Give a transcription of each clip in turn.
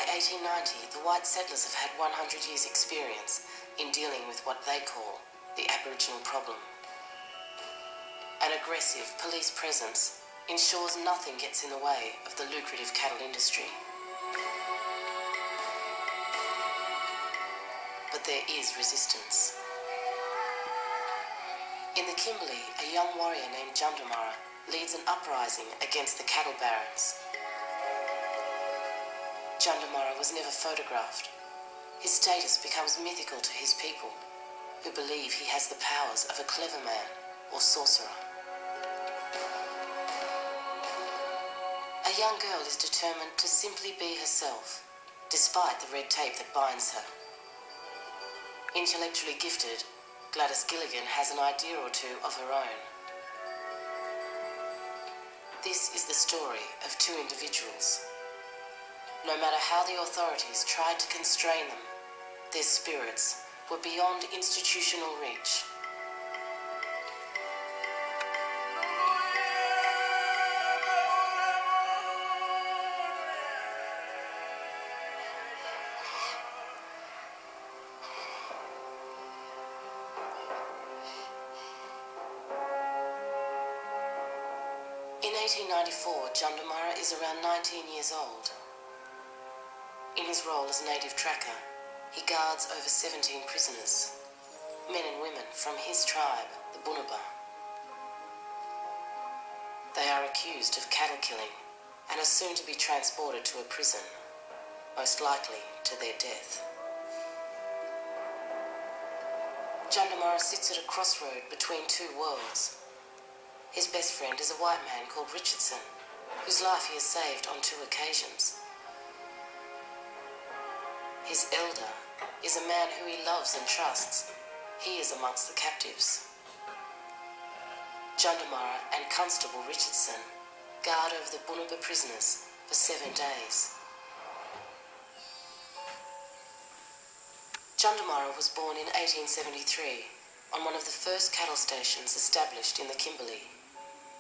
1890, the white settlers have had 100 years' experience in dealing with what they call the Aboriginal problem. An aggressive police presence ensures nothing gets in the way of the lucrative cattle industry. But there is resistance. In the Kimberley, a young warrior named Jundamara leads an uprising against the cattle barons. Jundamara was never photographed. His status becomes mythical to his people, who believe he has the powers of a clever man or sorcerer. A young girl is determined to simply be herself, despite the red tape that binds her. Intellectually gifted, Gladys Gilligan has an idea or two of her own. This is the story of two individuals. No matter how the authorities tried to constrain them, their spirits were beyond institutional reach. In 1894, Jundamara is around 19 years old. In his role as native tracker, he guards over 17 prisoners, men and women from his tribe, the Bunuba. They are accused of cattle killing and are soon to be transported to a prison, most likely to their death. Jundamara sits at a crossroad between two worlds. His best friend is a white man called Richardson, whose life he has saved on 2 occasions. His elder is a man who he loves and trusts. He is amongst the captives. Jundamara and Constable Richardson guard over the Bunuba prisoners for 7 days. Jundamara was born in 1873 on one of the first cattle stations established in the Kimberley.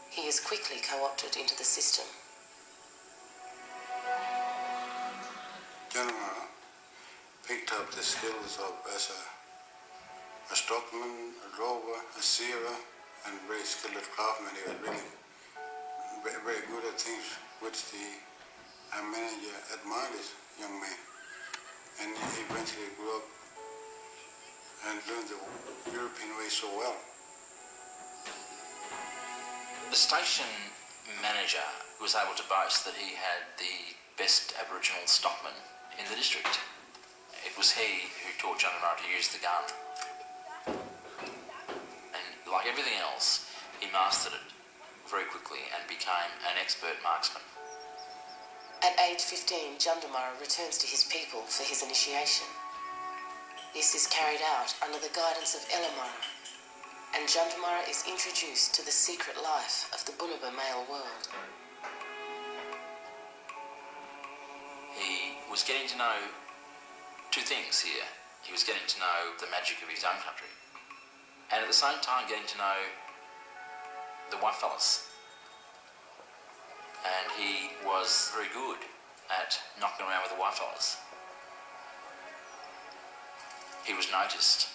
He is quickly co-opted into the system. Jundamara picked up the skills of as a stockman, a drover, a searer, and very skilled craftsman. He was really very good at things which the manager admired this young man. And he eventually grew up and learned the European way so well. The station manager was able to boast that he had the best Aboriginal stockman in the district. It was he who taught Jundamara to use the gun. And like everything else, he mastered it very quickly and became an expert marksman. At age 15, Jundamara returns to his people for his initiation. This is carried out under the guidance of Elamara, and Jundamara is introduced to the secret life of the Bunuba male world. He was getting to know 2 things here. He was getting to know the magic of his own country, and at the same time getting to know the whitefellas. And he was very good at knocking around with the whitefellas. He was noticed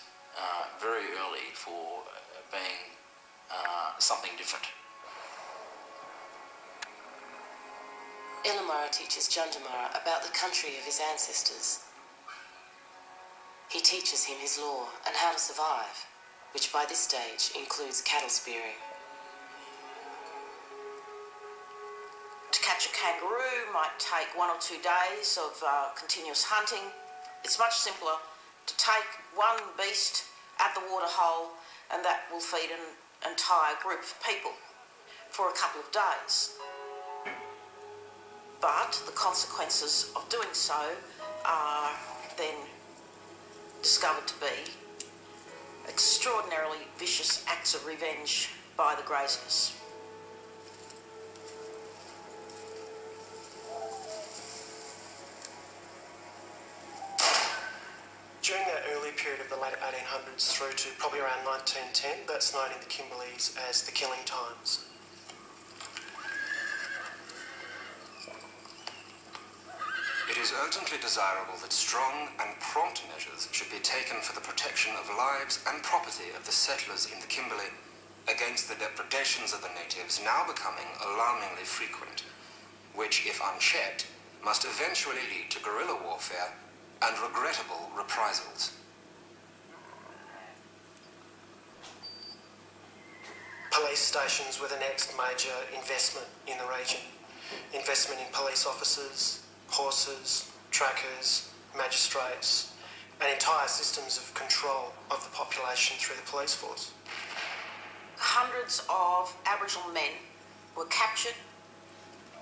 very early for being something different. Elamara teaches Jundamara about the country of his ancestors. He teaches him his law and how to survive, which by this stage includes cattle spearing. To catch a kangaroo might take 1 or 2 days of continuous hunting. It's much simpler to take one beast at the water hole, and that will feed an entire group of people for a couple of days. But the consequences of doing so are then discovered to be extraordinarily vicious acts of revenge by the graziers. During that early period of the late 1800s through to probably around 1910, that's known in the Kimberleys as the killing times. It is urgently desirable that strong and prompt measures should be taken for the protection of lives and property of the settlers in the Kimberley against the depredations of the natives now becoming alarmingly frequent, which, if unchecked, must eventually lead to guerrilla warfare and regrettable reprisals. Police stations were the next major investment in the region. Investment in police officers, horses, trackers, magistrates, and entire systems of control of the population through the police force. Hundreds of Aboriginal men were captured,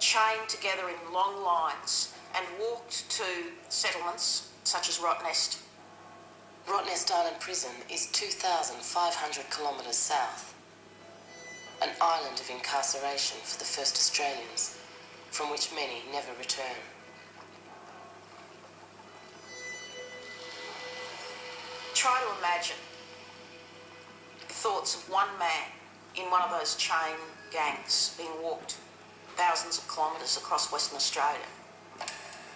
chained together in long lines, and walked to settlements such as Rottnest. Rottnest Island Prison is 2,500 kilometres south. An island of incarceration for the first Australians, from which many never return. Try to imagine the thoughts of one man in one of those chain gangs being walked thousands of kilometres across Western Australia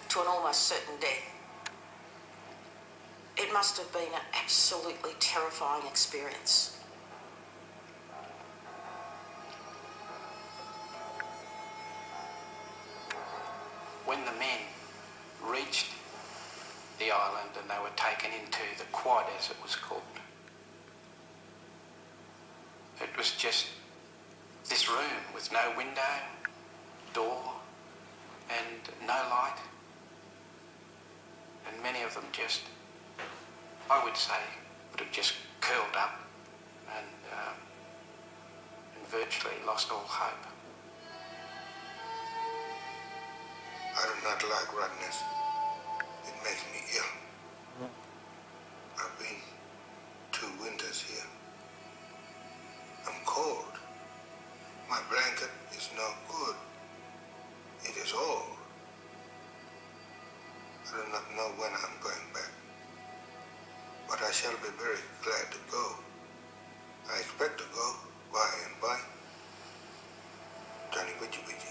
to an almost certain death. It must have been an absolutely terrifying experience. When the men reached the island and they were taken into the quad, as it was called, it was just this room with no window, door, and no light. And many of them just, I would say, would have just curled up and virtually lost all hope. I do not like Rottnest. It makes me ill. I've been 2 winters here. I'm cold. My blanket is no good. It is old. I do not know when I'm going back, but I shall be very glad to go. I expect to go by and by. Johnny Witchy Witchy.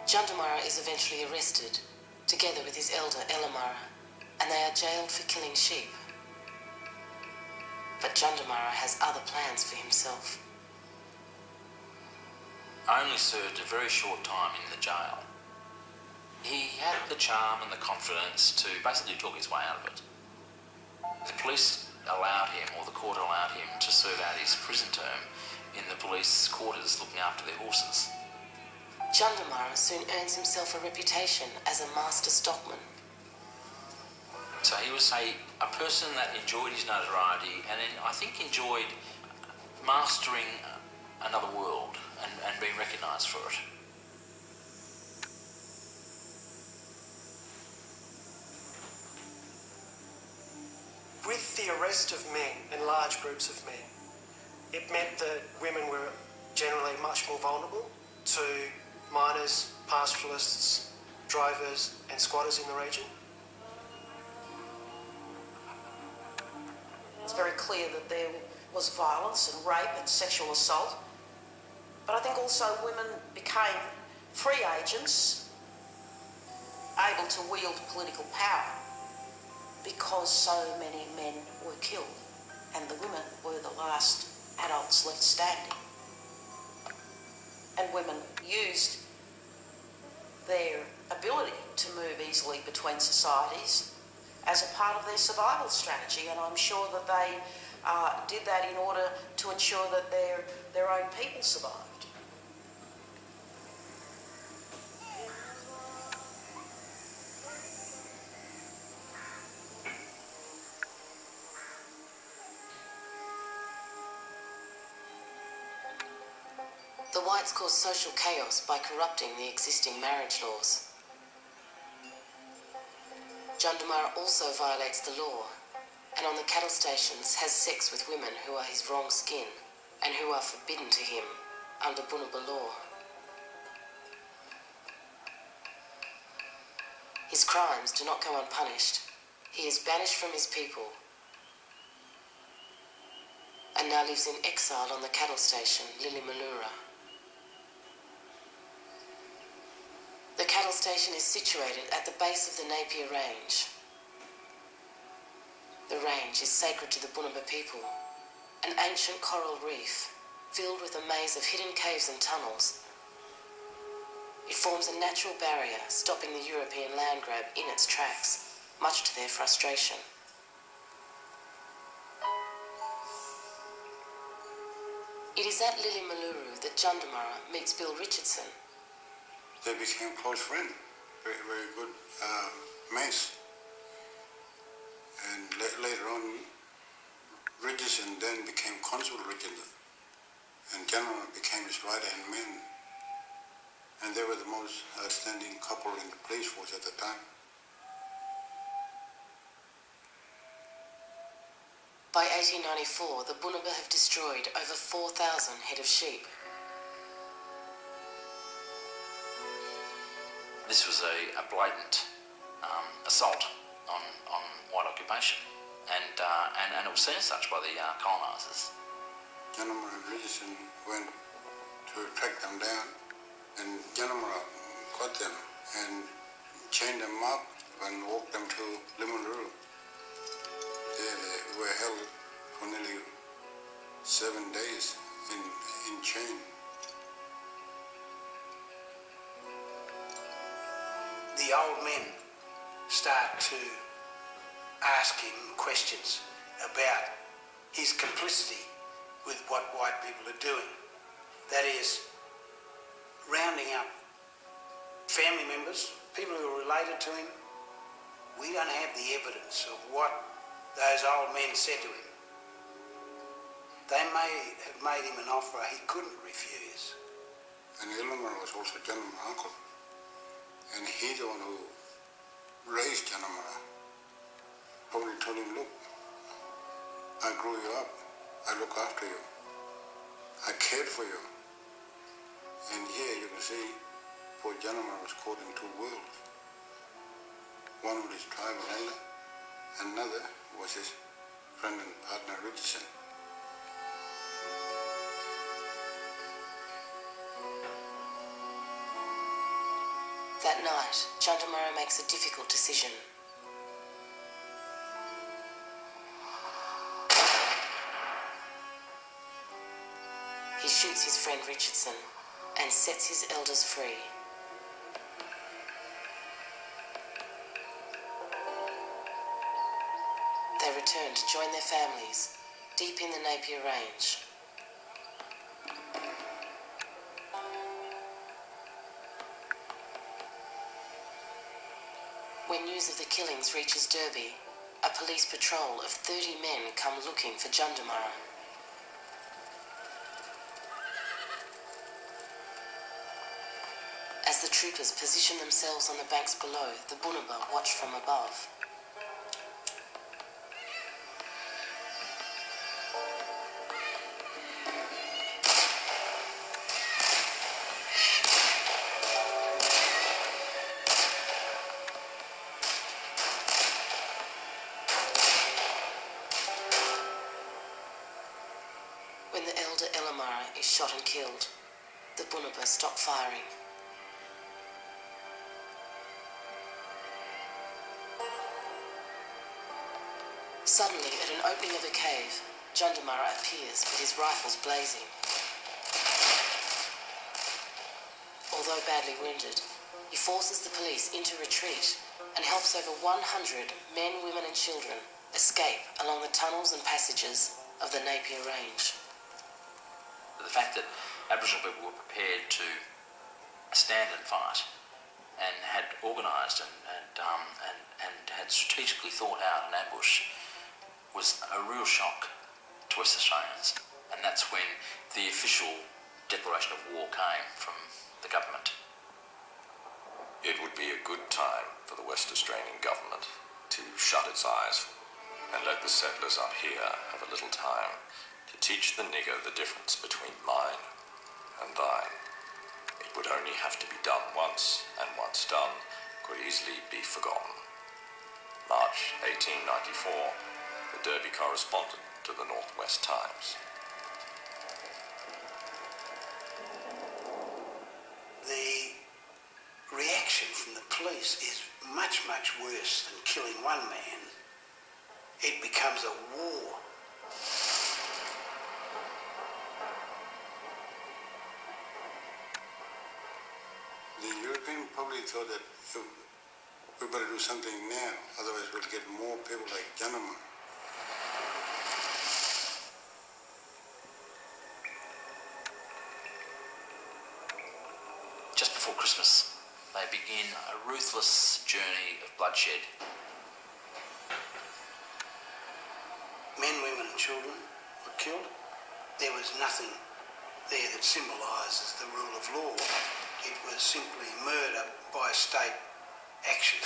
Jundamara is eventually arrested, together with his elder Elamara, and they are jailed for killing sheep. But Jundamara has other plans for himself. I only served a very short time in the jail. He had the charm and the confidence to basically talk his way out of it. The police allowed him, or the court allowed him, to serve out his prison term in the police quarters looking after their horses. Jundamara soon earns himself a reputation as a master stockman. So he was a person that enjoyed his notoriety and I think enjoyed mastering another world and being recognised for it. With the arrest of men and large groups of men, it meant that women were generally much more vulnerable to miners, pastoralists, drovers and squatters in the region. It's very clear that there was violence and rape and sexual assault, but I think also women became free agents, able to wield political power because so many men were killed and the women were the last adults left standing. And women used their ability to move easily between societies as a part of their survival strategy, and I'm sure that they did that in order to ensure that their own people survived. The whites caused social chaos by corrupting the existing marriage laws. Jundamara also violates the law, and on the cattle stations has sex with women who are his wrong skin and who are forbidden to him under Bunaba law. His crimes do not go unpunished. He is banished from his people and now lives in exile on the cattle station, Lilimalura. cattle station is situated at the base of the Napier Range. The range is sacred to the Bunuba people, an ancient coral reef filled with a maze of hidden caves and tunnels. It forms a natural barrier, stopping the European land grab in its tracks, much to their frustration. It is at Lilimaluru that Jundamara meets Bill Richardson. They became close friends, very, very good mates. And later on, Richardson then became Consul Richardson, and Jundamara became his right-hand man. And they were the most outstanding couple in the police force at the time. By 1894, the Bunuba have destroyed over 4,000 head of sheep. This was a blatant assault on white occupation, and it was seen as such by the colonisers. Jundamara and Richardson went to track them down, and Jundamara caught them and chained them up and walked them to Limanuru. They were held for nearly 7 days in chain. The old men start to ask him questions about his complicity with what white people are doing. That is, rounding up family members, people who are related to him. We don't have the evidence of what those old men said to him. They may have made him an offer he couldn't refuse. And Ilmar was also Jundamara's uncle. And he's the one who raised Jundamara. Probably told him, look, I grew you up, I look after you, I cared for you. And here you can see poor Jundamara was caught in two worlds. One was his tribal elder, another was his friend and partner Richardson. That night, Jundamara makes a difficult decision. He shoots his friend Richardson and sets his elders free. They return to join their families deep in the Napier Range. When news of the killings reaches Derby, a police patrol of 30 men come looking for Jundamara. As the troopers position themselves on the banks below, the Bunuba watch from above. When the elder Elamara is shot and killed, the Bunuba stop firing. Suddenly, at an opening of a cave, Jundamara appears with his rifles blazing. Although badly wounded, he forces the police into retreat and helps over 100 men, women and children escape along the tunnels and passages of the Napier Range. The fact that Aboriginal people were prepared to stand and fight and had organised and had strategically thought out an ambush was a real shock to West Australians. And that's when the official declaration of war came from the government. It would be a good time for the West Australian government to shut its eyes and let the settlers up here have a little time to teach the nigger the difference between mine and thine. It would only have to be done once, and once done, could easily be forgotten. March 1894, the Derby correspondent to the North West Times. The reaction action from the police is much, much worse than killing one man. It becomes a war. The European public thought that we better do something now, otherwise we'll get more people like Gentleman. Just before Christmas, they begin a ruthless journey of bloodshed. Men, women and children were killed. There was nothing there that symbolises the rule of law. It was simply murder by state action.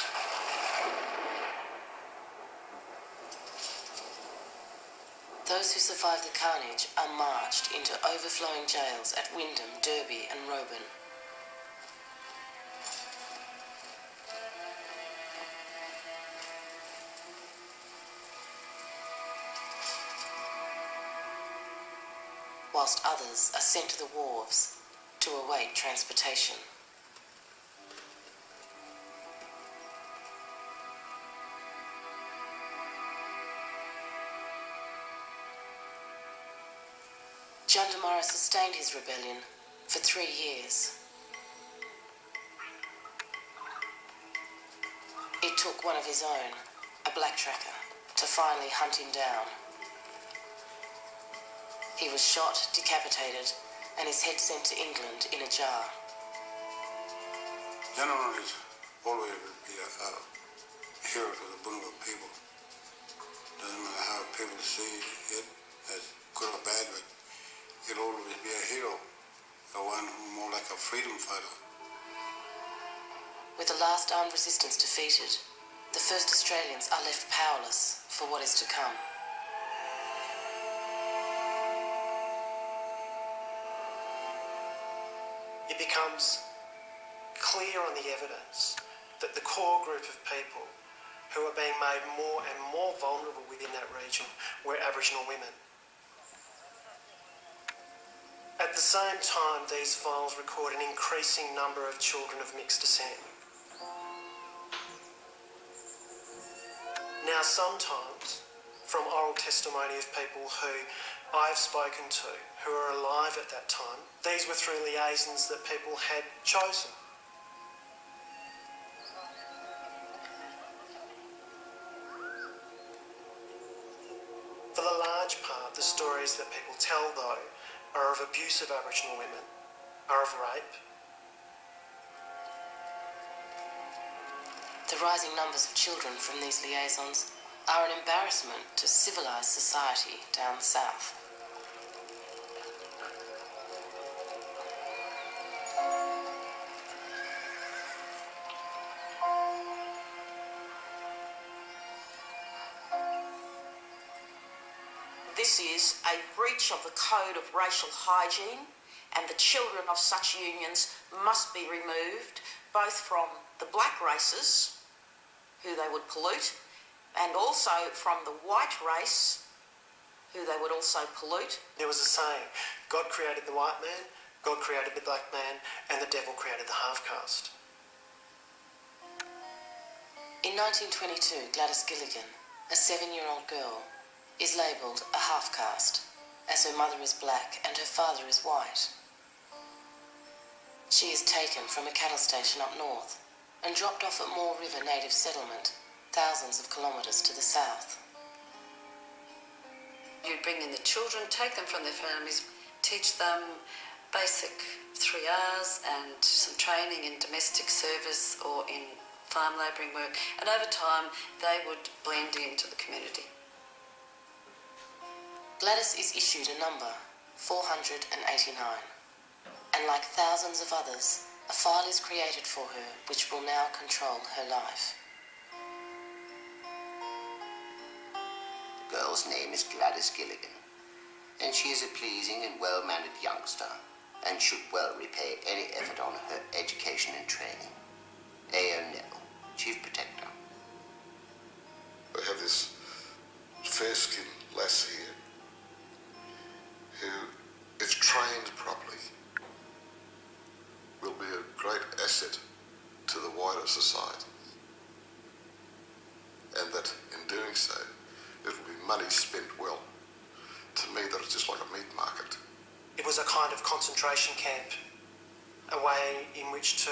Those who survived the carnage are marched into overflowing jails at Wyndham, Derby and Roban. Whilst others are sent to the wharves to await transportation. Jundamara sustained his rebellion for 3 years. It took one of his own, a black tracker, to finally hunt him down. He was shot, decapitated, and his head sent to England in a jar. Gentleman is always will be a hero to the Bunga people. Doesn't matter how people see it as good or bad, but he'll always be a hero, the one who more like a freedom fighter. With the last armed resistance defeated, the first Australians are left powerless for what is to come. It becomes clear on the evidence that the core group of people who are being made more and more vulnerable within that region were Aboriginal women. At the same time, these files record an increasing number of children of mixed descent. Now, sometimes, from oral testimony of people who I've spoken to, who are alive at that time, these were through liaisons that people had chosen. For the large part, the stories that people tell, though, are of abuse of Aboriginal women, are of rape. The rising numbers of children from these liaisons are an embarrassment to civilised society down south. This is a breach of the code of racial hygiene, and the children of such unions must be removed, both from the black races, who they would pollute, and also from the white race, who they would also pollute. There was a saying, God created the white man, God created the black man, and the devil created the half-caste. In 1922, Gladys Gilligan, a 7-year-old girl, is labelled a half-caste, as her mother is black and her father is white. She is taken from a cattle station up north and dropped off at Moore River native settlement, thousands of kilometres to the south. You'd bring in the children, take them from their families, teach them basic 3 Rs and some training in domestic service or in farm labouring work, and over time they would blend into the community. Gladys is issued a number, 489, and like thousands of others, a file is created for her which will now control her life. The girl's name is Gladys Gilligan, and she is a pleasing and well-mannered youngster, and should well repay any effort on her education and training. A.O. Neville, Chief Protector. I have this fair-skinned lass here, who, if trained properly, will be a great asset to the money spent well. To me, that is just like a meat market. It was a kind of concentration camp, a way in which to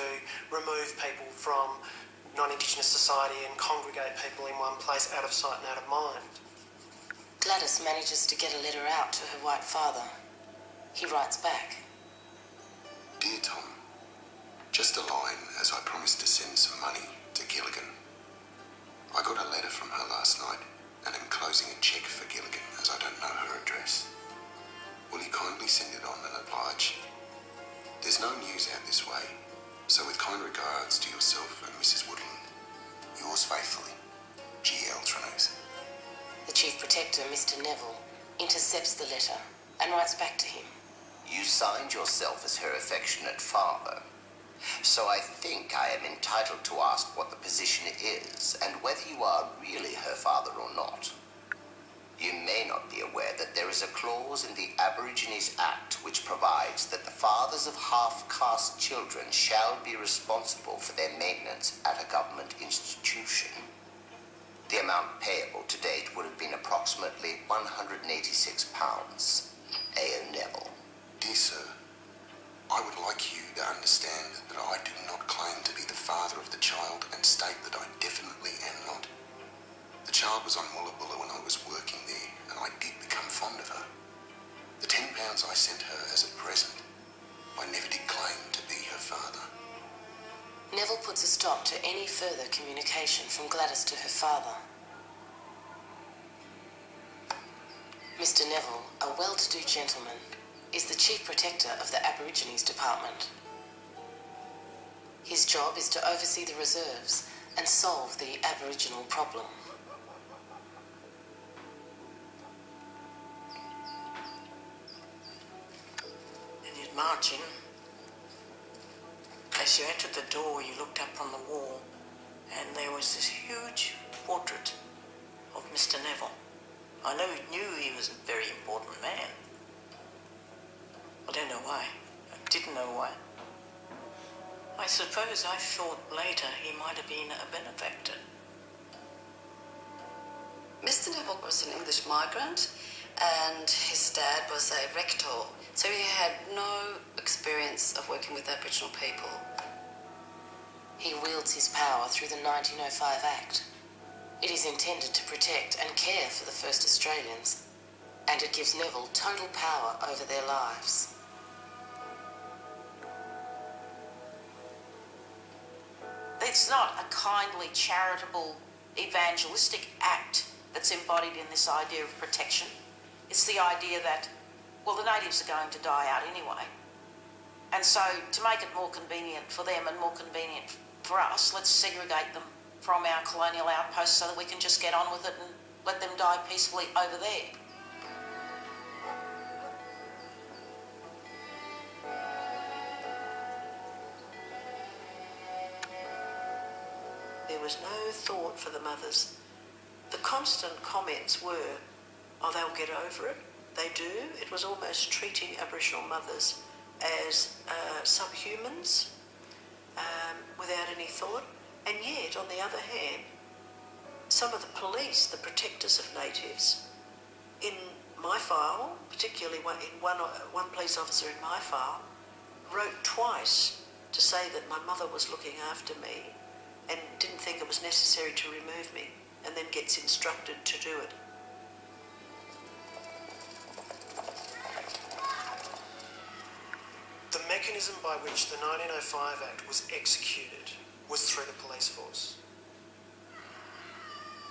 remove people from non-Indigenous society and congregate people in one place, out of sight and out of mind. Gladys manages to get a letter out to her white father. He writes back. Dear Tom, just a line as I promised to send some money to Gilligan. I got a letter from her last night and am closing a cheque for Gilligan as I don't know her address. Will you kindly send it on and oblige? There's no news out this way, so with kind regards to yourself and Mrs. Woodland, yours faithfully, G.L. Trenose. The Chief Protector, Mr. Neville, intercepts the letter and writes back to him. You signed yourself as her affectionate father, so I think I am entitled to ask what the position is and whether you are really her father or not. You may not be aware that there is a clause in the Aborigines Act which provides that the fathers of half-caste children shall be responsible for their maintenance at a government institution. The amount payable to date would have been approximately £186. A.O. Neville. Dear sir, I would like you to understand that I do not claim to be the father of the child and state that I definitely am not. The child was on Mullabulla when I was working there, and I did become fond of her. The £10 I sent her as a present, I never did claim to be her father. Neville puts a stop to any further communication from Gladys to her father. Mr. Neville, a well-to-do gentleman, is the Chief Protector of the Aborigines Department. His job is to oversee the reserves and solve the Aboriginal problem. Marching. As you entered the door, you looked up from the wall, and there was this huge portrait of Mr. Neville. I knew he was a very important man. I don't know why. I didn't know why. I suppose I thought later he might have been a benefactor. Mr. Neville was an English migrant, and his dad was a rector, so he had no experience of working with Aboriginal people. He wields his power through the 1905 Act. It is intended to protect and care for the first Australians, and it gives Neville total power over their lives. It's not a kindly, charitable, evangelistic act that's embodied in this idea of protection. It's the idea that, well, the natives are going to die out anyway. And so to make it more convenient for them and more convenient for us, let's segregate them from our colonial outposts so that we can just get on with it and let them die peacefully over there. There was no thought for the mothers. The constant comments were, oh, they'll get over it. They do. It was almost treating Aboriginal mothers as subhumans without any thought. And yet, on the other hand, some of the police, the protectors of natives, in my file, particularly one police officer in my file, wrote twice to say that my mother was looking after me and didn't think it was necessary to remove me, and then gets instructed to do it. The mechanism by which the 1905 Act was executed was through the police force.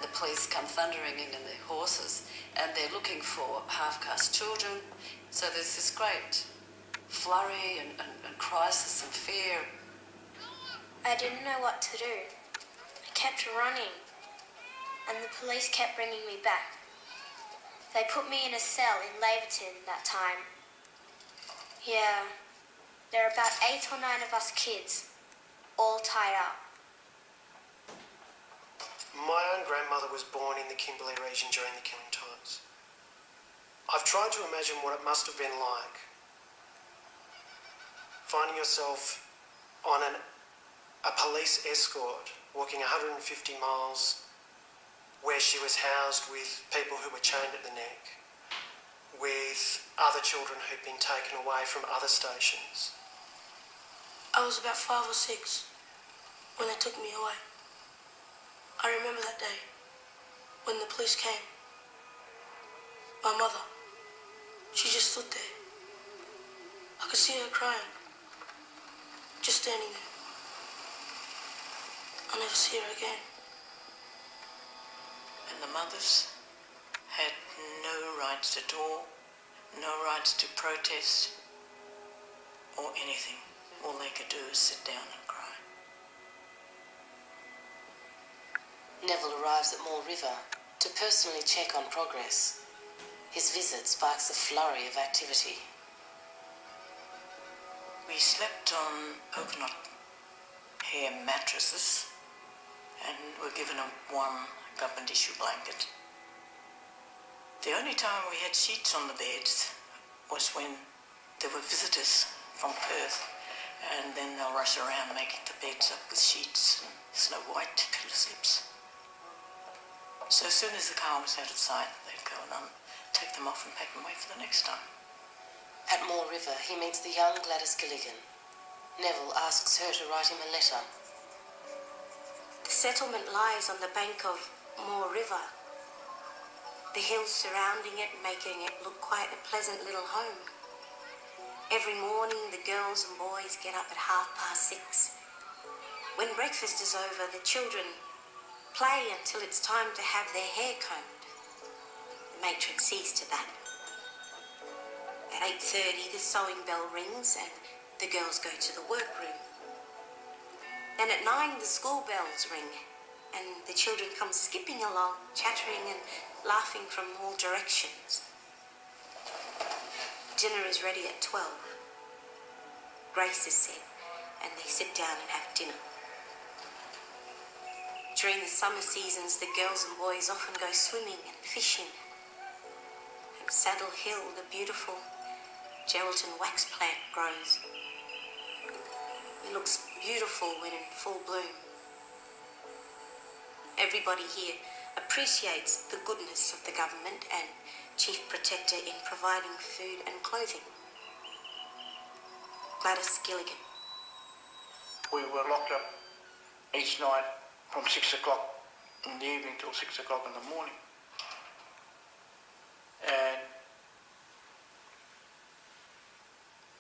The police come thundering in their horses, and they're looking for half-caste children. So there's this great flurry and crisis and fear. I didn't know what to do. I kept running, and the police kept bringing me back. They put me in a cell in Laverton that time. Yeah, there are about 8 or 9 of us kids, all tied up. My own grandmother was born in the Kimberley region during the killing times. I've tried to imagine what it must have been like finding yourself on a police escort walking 150 miles where she was housed with people who were chained at the neck, with other children who'd been taken away from other stations. I was about 5 or 6 when they took me away. I remember that day when the police came. My mother, she just stood there. I could see her crying, just standing there. I'll never see her again. And the mothers had no rights at all, no rights to protest or anything. All they could do is sit down and cry. Neville arrives at Moore River to personally check on progress. His visit sparks a flurry of activity. We slept on coconut hair mattresses and were given one government issue blanket. The only time we had sheets on the beds was when there were visitors from Perth, and then they'll rush around making the beds up with sheets and Snow White pillow slips. So as soon as the car was out of sight, they'd go and take them off and pack them away for the next time. At Moore River, he meets the young Gladys Gilligan. Neville asks her to write him a letter. The settlement lies on the bank of Moore River. The hills surrounding it making it look quite a pleasant little home. Every morning the girls and boys get up at 6:30. When breakfast is over, the children play until it's time to have their hair combed. The matron sees to that. At 8:30 the sewing bell rings and the girls go to the workroom. Then at 9 the school bells ring and the children come skipping along, chattering and laughing from all directions. Dinner is ready at 12. Grace is said and they sit down and have dinner. During the summer seasons, the girls and boys often go swimming and fishing. At Saddle Hill, the beautiful Geraldton wax plant grows. It looks beautiful when in full bloom. Everybody here appreciates the goodness of the government and Chief Protector in providing food and clothing. Gladys Gilligan. We were locked up each night from 6 o'clock in the evening till 6 o'clock in the morning. And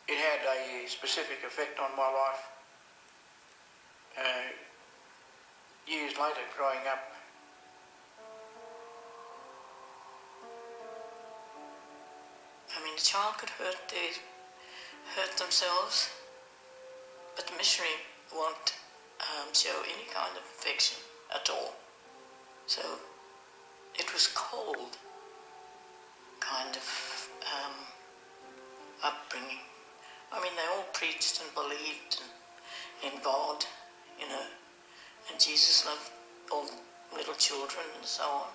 it had a specific effect on my life. Years later, growing up, I mean, a child could hurt themselves, but the missionary won't show any kind of affection at all. So it was cold kind of upbringing. I mean, they all preached and believed in God, you know, and Jesus loved all little children and so on.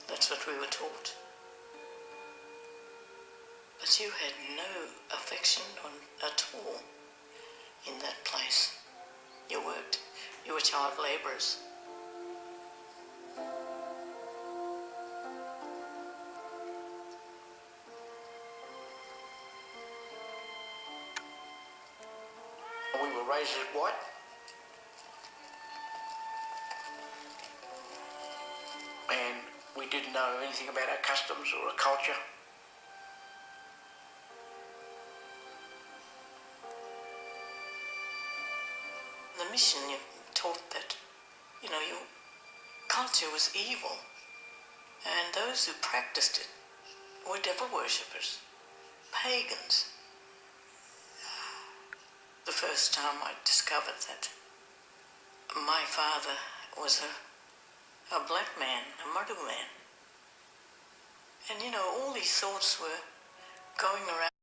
That's what we were taught. But you had no affection at all in that place. You worked. You were child labourers. we were raised as white. And we didn't know anything about our customs or our culture. The mission taught that, you know, your culture was evil, and those who practiced it were devil worshippers, pagans. The first time I discovered that my father was a black man, a Murdu man. And, you know, all these thoughts were going around.